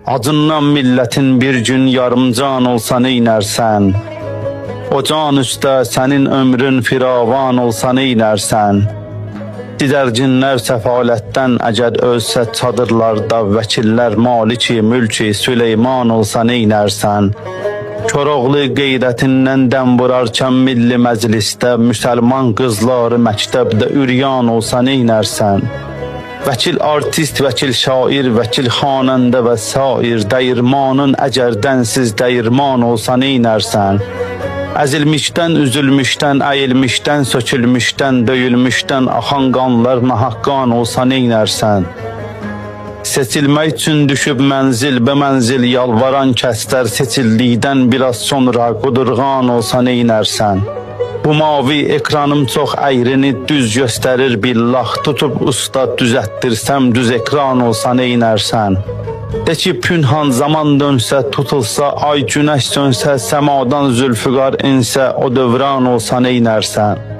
Acından milletin bir gün yarım can olsa neylersen? O can üstə senin ömrün firavan olsa neylersen? Didərcinlər səfalətdən əgər ölsə çadırlarda vəkillər maliki mülki Süleyman olsa neylersen? Koroğlu qeyrətindən dəm vurarkən milli məclisdə müsəlman qızları məktəbdə üryan olsa neylersen? Vəkil artist, vəkil şair, vəkil xanəndə və sair dəyirmanın əgər dənsiz dəyirman olsa neylersen? Əzilmişdən, üzülmüşdən, əyilmişdən, sökülmüşdən, döyülmüşdən axan qanlar nahaqqan olsa neylersen? Seçilmək üçün düşüb mənzil be mənzil yalvaran kəslər seçildikdən biraz sonra qudurğan olsa neylersen? Bu mavi ekranım çox əyrini düz göstərir billah, tutub usta düzətdirsəm düz ekran olsa neylersen? De ki pünhan zaman dönsə, tutulsa, ay günəş sönsə, səmadan zülfüqar insə, o dövran olsa neylersen?